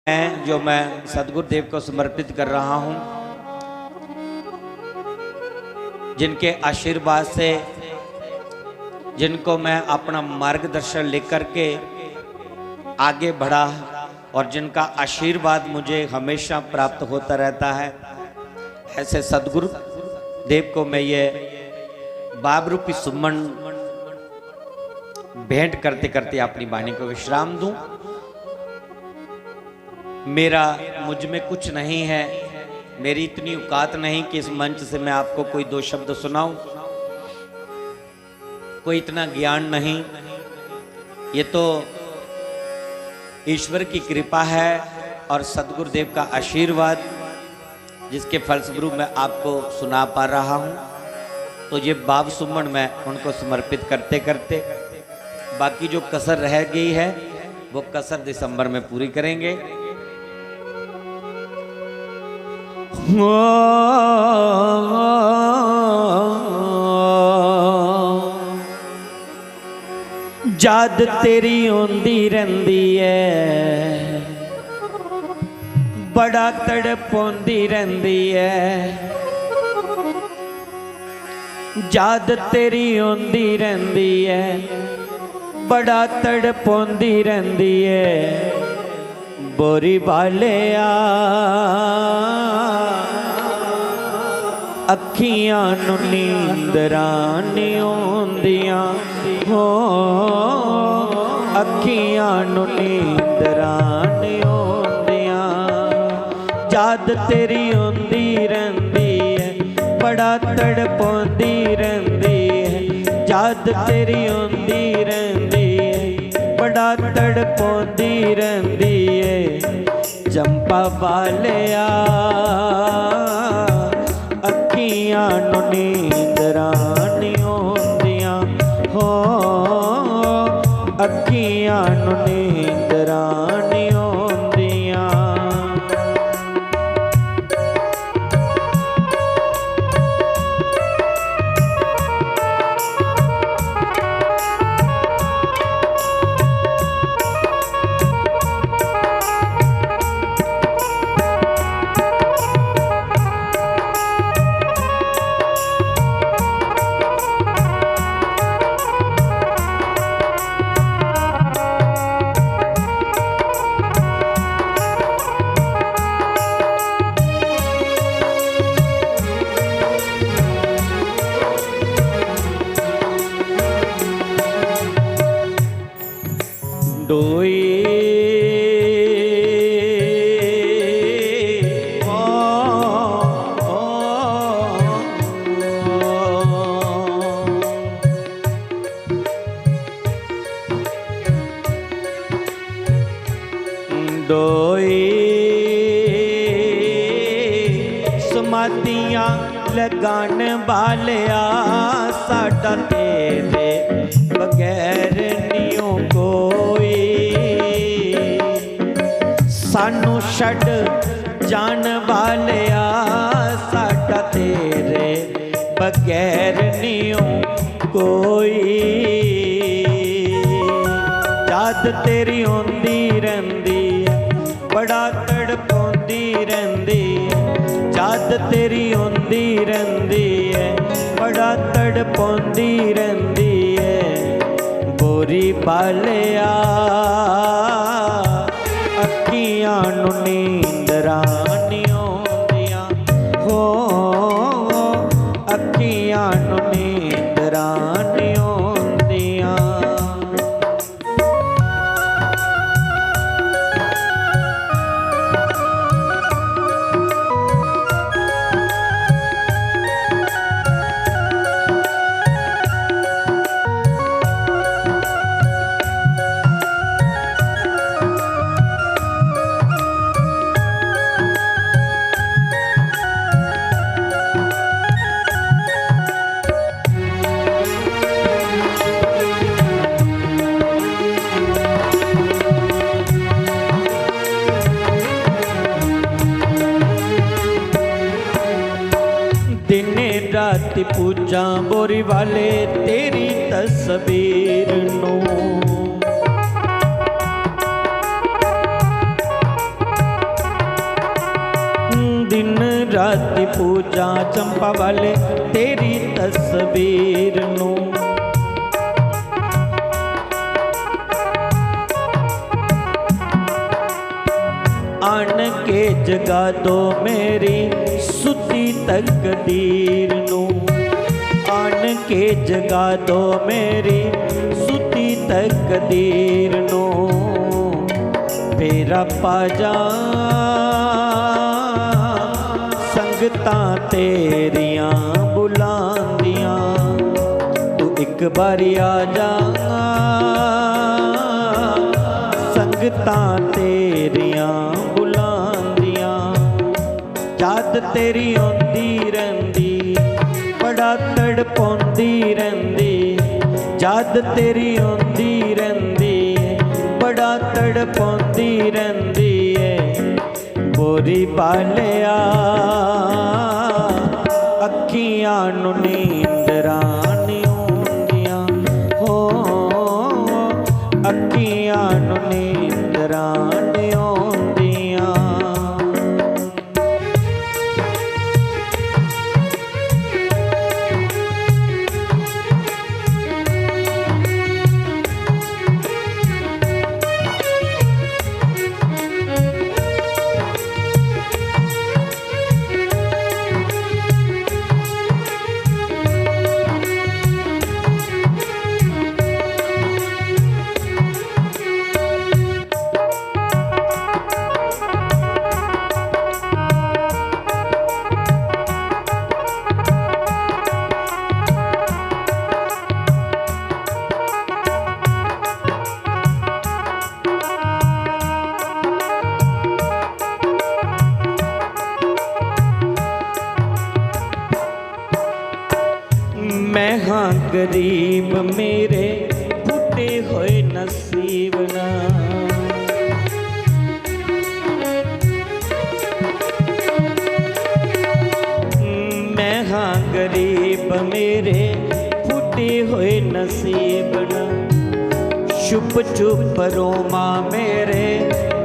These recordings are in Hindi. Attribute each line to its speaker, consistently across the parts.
Speaker 1: हैं जो मैं सदगुरुदेव को समर्पित कर रहा हूं, जिनके आशीर्वाद से, जिनको मैं अपना मार्गदर्शन लेकर के आगे बढ़ा और जिनका आशीर्वाद मुझे हमेशा प्राप्त होता रहता है, ऐसे सदगुरु देव को मैं ये बाब रूपी सुमन भेंट करते करते अपनी वाणी को विश्राम दूं। मेरा मुझ में कुछ नहीं है, मेरी इतनी औकात नहीं कि इस मंच से मैं आपको कोई दो शब्द सुनाऊं, कोई इतना ज्ञान नहीं। ये तो ईश्वर की कृपा है और सदगुरुदेव का आशीर्वाद, जिसके फलस्वरूप मैं आपको सुना पा रहा हूं। तो ये बाब सुमन मैं उनको समर्पित करते करते बाकी जो कसर रह गई है वो कसर दिसंबर में पूरी करेंगे। याद तेरी आंदी रहिंदी है, बड़ा तड़पाउंदी रहिंदी है। याद तेरी आंदी रहिंदी है, बड़ा तड़पाउंदी रहिंदी है। बोरी वालिया अखियां नूं नींदरां नहीं आउंदियां हो, अखियां नूं नींदरां नहीं आउंदियां। याद तेरी आउंदी रहिंदी है, बड़ा तड़पाउंदी रहिंदी है। याद तेरी आउंदी रहिंदी है, बड़ा तड़पाउंदी रहिंदी है। चंपा वालिया अखियां नूं नींदरां नहीं आउंदियां हो, अखियां नूं नींदरां नहीं आउंदियां। डोई डोई समातियां लगान वालिया, साडा तेरे बगैर नियो कोई। सानू छड़ जान वालिया, साडा तेरे बगैर नियो कोई। याद तेरी आउंदी रहिंदी है, बड़ा तड़पाउंदी रहिंदी है। याद तेरी आउंदी रहिंदी है, बड़ा तड़पाउंदी रहिंदी है। बोरी वालिया अखियां नूं नींदरां नहीं आउंदियां हो, अखियां नूं नींदरां नहीं आउंदियां। रात पूजा बोरी वाले तेरी तस्वीर नू। दिन रात पूजा चंपा वाले तेरी तस्वीर नू। आन के जगा दो मेरी सुती तकदीर नू। आन के जगा दो मेरी सुती तकदीर नू। फेरा पा जा संगतां तेरियां बुलांदियां, तू एक बारी आ जा संगतां तेरियां बुलांदियां। याद तेरी आंदी रहिंदी बड़ा तड़पाउंदी रहिंदी। याद तेरी आंदी रहिंदी बड़ा तड़पाउंदी रहिंदी है। बोरी बालिया अखियां नू नींदरां नहीं आउंदियां हो, अखियां नू नींदरां नहीं आउंदियां। मैं हाँ गरीब मेरे फुटे हुए नसीब ना। मैं हाँ गरीब मेरे फुटे हुए नसीब ना। छुप छुप रोमा मेरे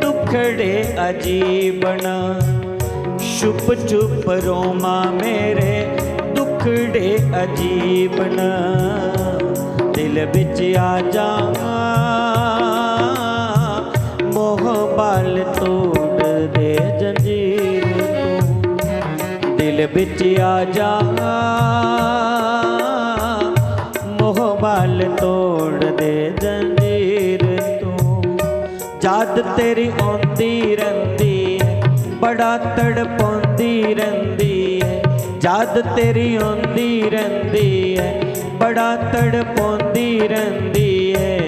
Speaker 1: दुखड़े अजीब ना। छुप छुप रोमा मेरे दुखड़े अजीब न। दिल बिच आ जा मोह बाल तोड़ दे जंजीर तू। दिल बिच आ जा मोह बाल तोड़ दे जंजीर तू। याद तेरी आंदी रहिंदी बड़ा तड़पाउंदी रहिंदी है। याद तेरी आंदी रहिंदी है बड़ा तड़पाउंदी रहिंदी है।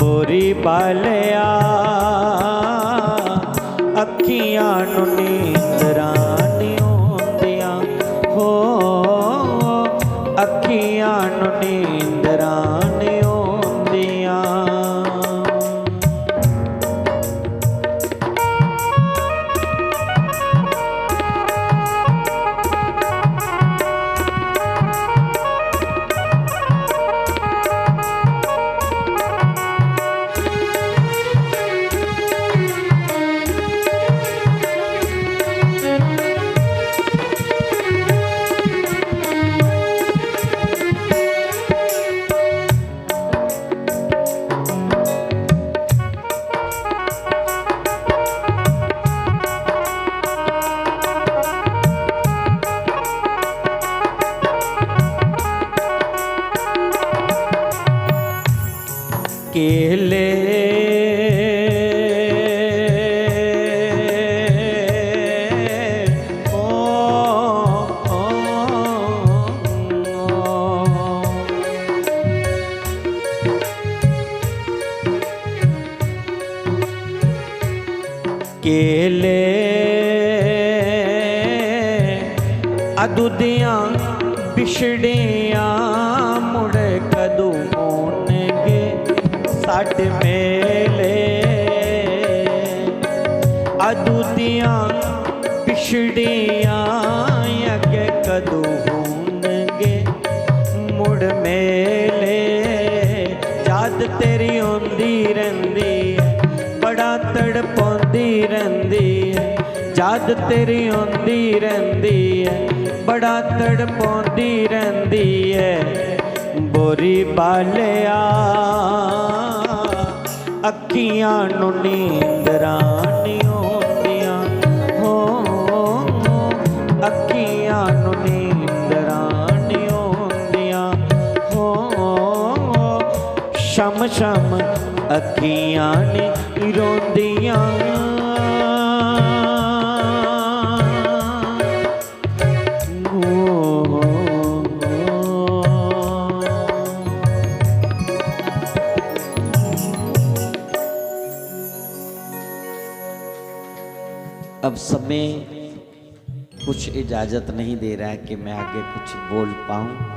Speaker 1: बोरी बालिया अखियां नू नींदरां नहीं आउंदियां हो, अखियां नू नींदरां नहीं आउंदियां। केले केले अदुदियां बिछड़ियां मुड़ कदू होणगे साडे मेले। अदुदियां बिछड़ियां अगे कदू होणगे मुड़ मेले। याद तेरी आंदी रहिंदी बड़ा तड़पाउंदी रहिंदी है। याद तेरी आंदी रहंदी है, बड़ा तड़पाउंदी रहंदी है। बोरी बालिया अखियां नूं नींदरां नहीं आउंदियां, हो अखियां नूं नींदरां नहीं आउंदियां, हो शम शम अखियां नी रोंदियां। अब समय कुछ इजाज़त नहीं दे रहा है कि मैं आगे कुछ बोल पाऊँ।